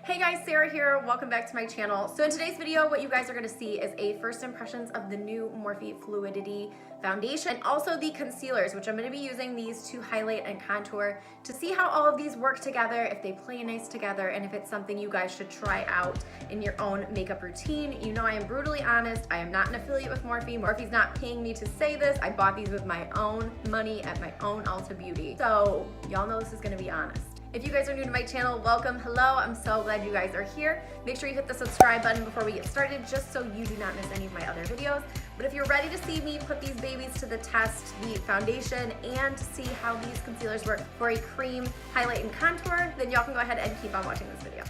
Hey guys, Sarah here. Welcome back to my channel. So in today's video, what you guys are going to see is a first impressions of the new Morphe Fluidity foundation and also the concealers, which I'm going to be using these to highlight and contour to see how all of these work together, if they play nice together, and if it's something you guys should try out in your own makeup routine. You know I am brutally honest. I am not an affiliate with Morphe. Morphe's not paying me to say this. I bought these with my own money at my own Ulta Beauty. So y'all know this is going to be honest. If you guys are new to my channel, welcome, hello. I'm so glad you guys are here. Make sure you hit the subscribe button before we get started, just so you do not miss any of my other videos. But if you're ready to see me put these babies to the test, the foundation, and to see how these concealers work for a cream highlight and contour, then y'all can go ahead and keep on watching this video.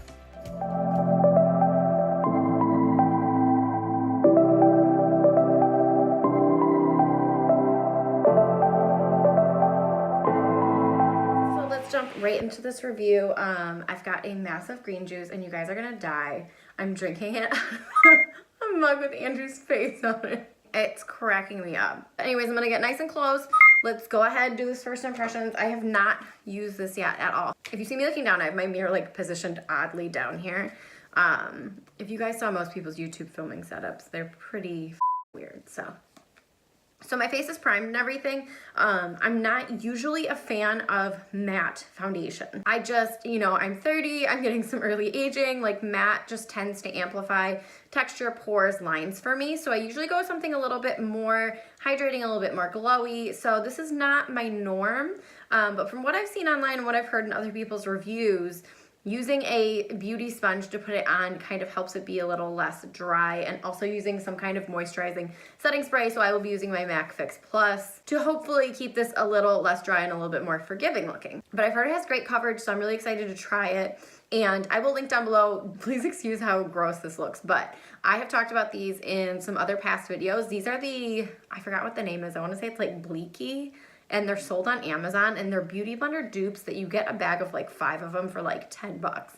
Jump right into this review. I've got a massive green juice and you guys are gonna die. I'm drinking it a mug with Andrew's face on it. It's cracking me up. Anyways, I'm gonna get nice and close. Let's go ahead and do this first impressions. I have not used this yet at all. If you see me looking down, I have my mirror like positioned oddly down here. If you guys saw most people's YouTube filming setups, they're pretty weird, So my face is primed and everything. I'm not usually a fan of matte foundation. I just, you know, I'm 30, I'm getting some early aging, like matte just tends to amplify texture, pores, lines for me. So I usually go with something a little bit more hydrating, a little bit more glowy. So this is not my norm, but from what I've seen online and what I've heard in other people's reviews, using a beauty sponge to put it on kind of helps it be a little less dry, and also using some kind of moisturizing setting spray. So I will be using my MAC Fix Plus to hopefully keep this a little less dry and a little bit more forgiving looking. But I've heard it has great coverage, so I'm really excited to try it. And I will link down below. Please excuse how gross this looks, but I have talked about these in some other past videos. These are the, I forgot what the name is. I want to say it's like Bleaky. And they're sold on Amazon, and they're beauty blender dupes that you get a bag of like 5 of them for like 10 bucks.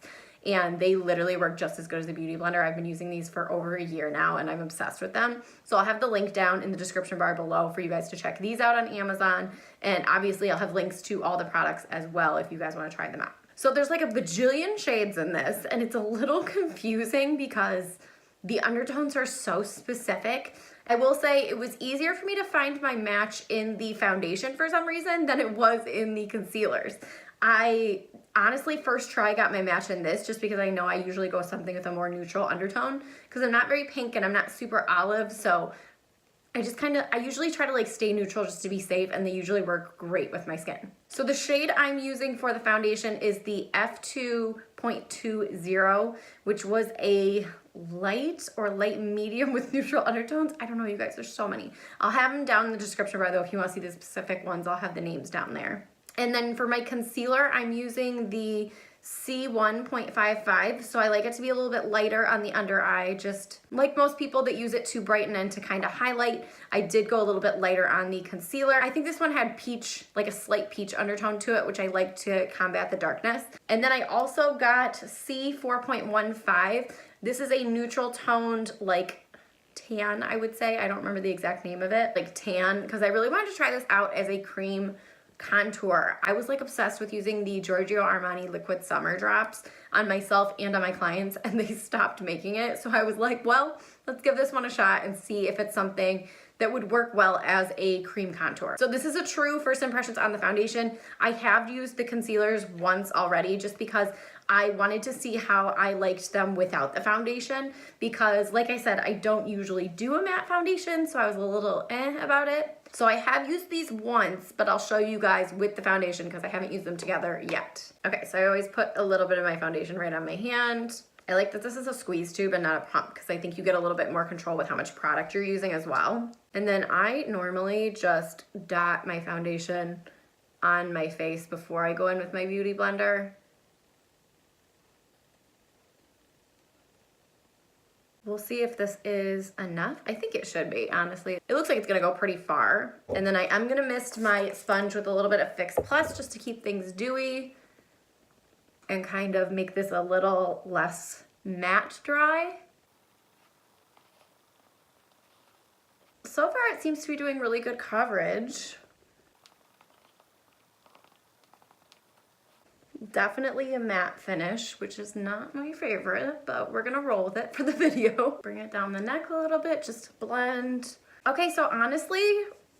And they literally work just as good as a beauty blender. I've been using these for over a year now and I'm obsessed with them. So I'll have the link down in the description bar below for you guys to check these out on Amazon. And obviously I'll have links to all the products as well if you guys want to try them out. So there's like a bajillion shades in this, and it's a little confusing because the undertones are so specific. I will say it was easier for me to find my match in the foundation for some reason than it was in the concealers. I honestly first try got my match in this just because I know I usually go something with a more neutral undertone because I'm not very pink and I'm not super olive, so I usually try to like stay neutral just to be safe, and they usually work great with my skin. So the shade I'm using for the foundation is the F2.20, which was a light or light medium with neutral undertones. I don't know, you guys, there's so many. I'll have them down in the description bar though. If you want to see the specific ones, I'll have the names down there. And then for my concealer, I'm using the C1.55, so I like it to be a little bit lighter on the under eye, just like most people that use it to brighten and to kind of highlight. I did go a little bit lighter on the concealer. I think this one had peach, like a slight peach undertone to it, which I like to combat the darkness. And then I also got C4.15. This is a neutral toned, like tan, I would say. I don't remember the exact name of it, like tan, because I really wanted to try this out as a cream contour. I was like obsessed with using the Giorgio Armani Liquid Summer Drops on myself and on my clients, and they stopped making it. So I was like, well, let's give this one a shot and see if it's something that would work well as a cream contour. So this is a true first impressions on the foundation. I have used the concealers once already just because I wanted to see how I liked them without the foundation, because like I said, I don't usually do a matte foundation, so I was a little about it. So I have used these once, but I'll show you guys with the foundation because I haven't used them together yet. Okay, so I always put a little bit of my foundation right on my hand. I like that this is a squeeze tube and not a pump because I think you get a little bit more control with how much product you're using as well. And then I normally just dot my foundation on my face before I go in with my beauty blender. We'll see if this is enough. I think it should be, honestly. It looks like it's gonna go pretty far. And then I am gonna mist my sponge with a little bit of Fix Plus just to keep things dewy and kind of make this a little less matte dry. So far it seems to be doing really good coverage. Definitely a matte finish, which is not my favorite, but we're gonna roll with it for the video. Bring it down the neck a little bit just to blend. Okay, so honestly,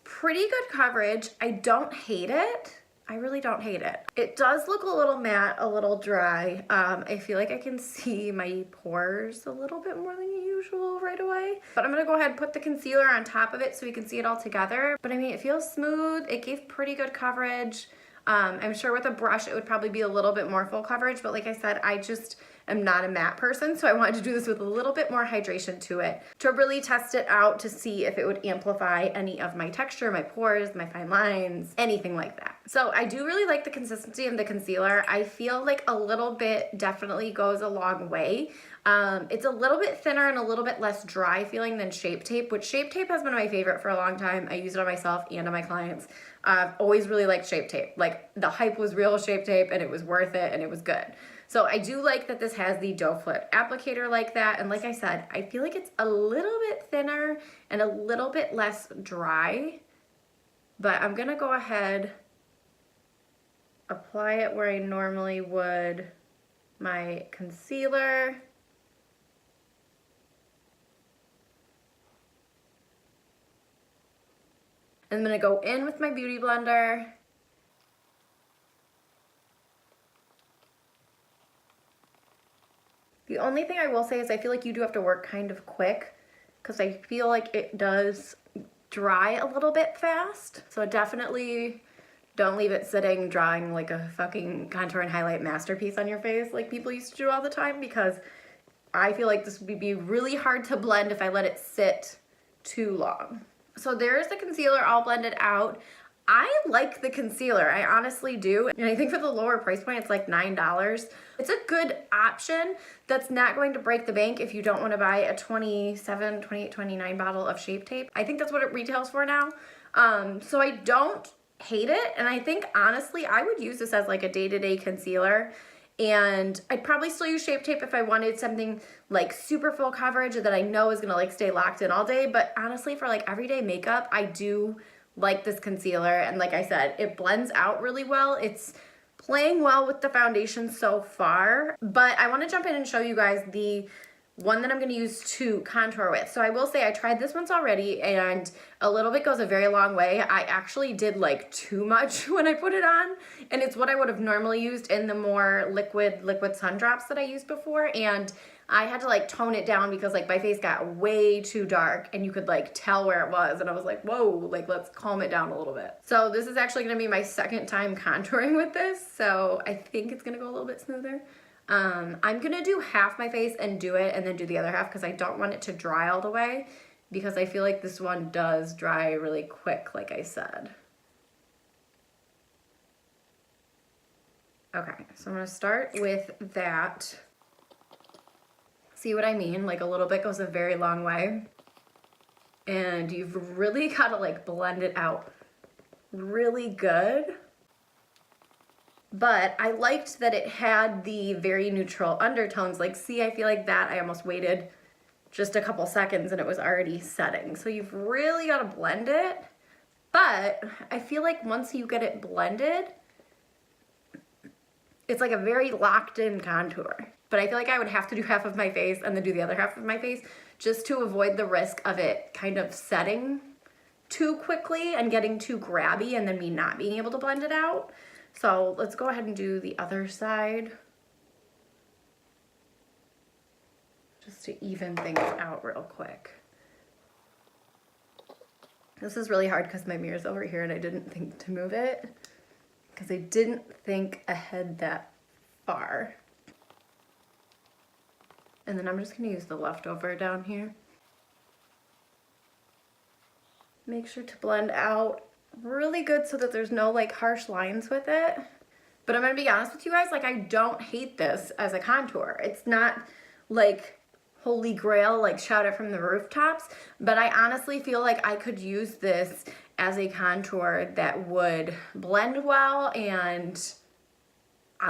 pretty good coverage. I don't hate it. I really don't hate it. It does look a little matte, a little dry. I feel like I can see my pores a little bit more than usual right away. But I'm gonna go ahead and put the concealer on top of it so we can see it all together. But I mean, it feels smooth. It gave pretty good coverage. I'm sure with a brush it would probably be a little bit more full coverage, but like I said, I just am not a matte person, so I wanted to do this with a little bit more hydration to it to really test it out to see if it would amplify any of my texture, my pores, my fine lines, anything like that. So I do really like the consistency of the concealer. I feel like a little bit definitely goes a long way. It's a little bit thinner and a little bit less dry feeling than Shape Tape, which Shape Tape has been my favorite for a long time. I use it on myself and on my clients. I've always really liked Shape Tape. Like, the hype was real Shape Tape and it was worth it and it was good. So I do like that this has the doe foot applicator like that. And like I said, I feel like it's a little bit thinner and a little bit less dry. But I'm gonna go ahead, apply it where I normally would my concealer. I'm gonna go in with my beauty blender. The only thing I will say is I feel like you do have to work kind of quick because I feel like it does dry a little bit fast. So definitely don't leave it sitting drying like a fucking contour and highlight masterpiece on your face like people used to do all the time, because I feel like this would be really hard to blend if I let it sit too long. So there's the concealer all blended out. I like the concealer, I honestly do. And I think for the lower price point, it's like $9. It's a good option that's not going to break the bank if you don't want to buy a $27, $28, $29 bottle of Shape Tape. I think that's what it retails for now. So I don't hate it. And I think honestly, I would use this as like a day-to-day concealer. And I'd probably still use Shape Tape if I wanted something like super full coverage that I know is gonna like stay locked in all day. But honestly, for like everyday makeup, I do like this concealer. And like I said, it blends out really well. It's playing well with the foundation so far. But I wanna jump in and show you guys the one that I'm gonna use to contour with. So I will say I tried this once already and a little bit goes a very long way. I actually did like too much when I put it on, and it's what I would have normally used in the more liquid sun drops that I used before, and I had to like tone it down because like my face got way too dark and you could like tell where it was, and I was like, whoa, like let's calm it down a little bit. So this is actually gonna be my second time contouring with this, so I think it's gonna go a little bit smoother. I'm gonna do half my face and do it and then do the other half because I don't want it to dry all the way, because I feel like this one does dry really quick, like I said. Okay, so I'm gonna start with that. See what I mean? Like a little bit goes a very long way. And you've really gotta like blend it out really good. But I liked that it had the very neutral undertones. Like, see, I feel like that I almost waited just a couple seconds and it was already setting. So you've really got to blend it. But I feel like once you get it blended, it's like a very locked in contour. But I feel like I would have to do half of my face and then do the other half of my face just to avoid the risk of it kind of setting too quickly and getting too grabby and then me not being able to blend it out. So let's go ahead and do the other side just to even things out real quick. This is really hard because my mirror's over here and I didn't think to move it because I didn't think ahead that far. And then I'm just gonna use the leftover down here. Make sure to blend out really good so that there's no like harsh lines with it. But I'm gonna be honest with you guys, like I don't hate this as a contour. It's not like holy grail, like shout it from the rooftops, but I honestly feel like I could use this as a contour that would blend well, and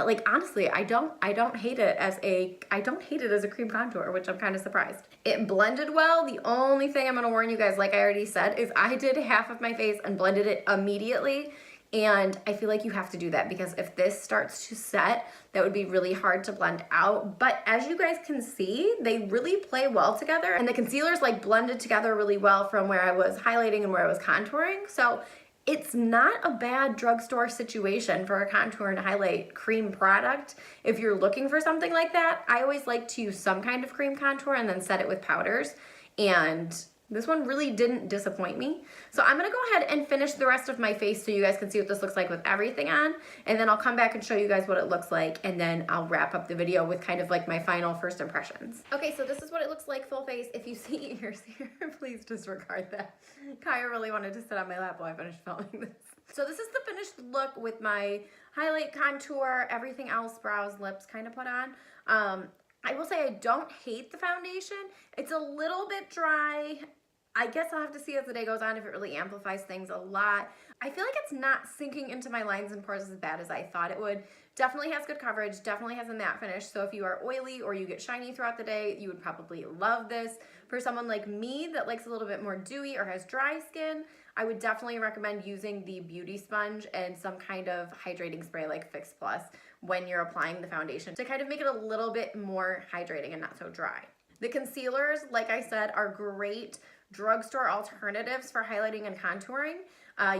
like honestly, I don't hate it as a cream contour, which I'm kind of surprised. It blended well. The only thing I'm gonna warn you guys, like I already said, is I did half of my face and blended it immediately, And I feel like you have to do that because if this starts to set, that would be really hard to blend out. But as you guys can see, they really play well together, and the concealers like blended together really well from where I was highlighting and where I was contouring. So it's not a bad drugstore situation for a contour and highlight cream product. If you're looking for something like that, I always like to use some kind of cream contour and then set it with powders. And this one really didn't disappoint me. So I'm gonna go ahead and finish the rest of my face so you guys can see what this looks like with everything on. And then I'll come back and show you guys what it looks like. And then I'll wrap up the video with kind of like my final first impressions. Okay, so this is what it looks like full face. If you see ears here, please disregard that. Kaya really wanted to sit on my lap while I finished filming this. So this is the finished look with my highlight, contour, everything else, brows, lips kind of put on. I will say I don't hate the foundation. It's a little bit dry. I guess I'll have to see as the day goes on if it really amplifies things a lot. I feel like it's not sinking into my lines and pores as bad as I thought it would. Definitely has good coverage, definitely has a matte finish. So if you are oily or you get shiny throughout the day, you would probably love this. For someone like me that likes a little bit more dewy or has dry skin, I would definitely recommend using the beauty sponge and some kind of hydrating spray like Fix Plus when you're applying the foundation to kind of make it a little bit more hydrating and not so dry. The concealers, like I said, are great drugstore alternatives for highlighting and contouring.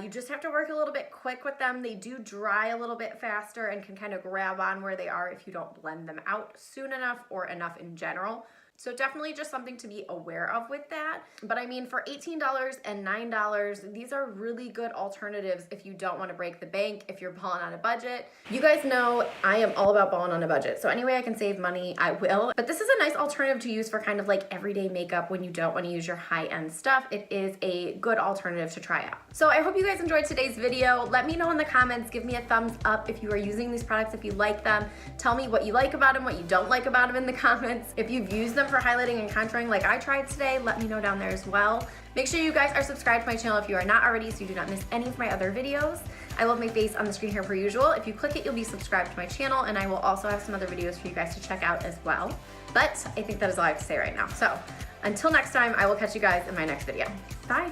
You just have to work a little bit quick with them. They do dry a little bit faster and can kind of grab on where they are if you don't blend them out soon enough or enough in general. So definitely just something to be aware of with that. But I mean, for $18 and $9, these are really good alternatives if you don't want to break the bank, if you're balling on a budget. You guys know I am all about balling on a budget. So any way I can save money, I will. But this is a nice alternative to use for kind of like everyday makeup when you don't want to use your high-end stuff. It is a good alternative to try out. So I hope you guys enjoyed today's video. Let me know in the comments. Give me a thumbs up if you are using these products, if you like them. Tell me what you like about them, what you don't like about them in the comments. If you've used them for highlighting and contouring like I tried today, let me know down there as well. Make sure you guys are subscribed to my channel if you are not already so you do not miss any of my other videos. I will have my face on the screen here per usual. If you click it, you'll be subscribed to my channel, and I will also have some other videos for you guys to check out as well. But I think that is all I have to say right now. So until next time, I will catch you guys in my next video. Bye.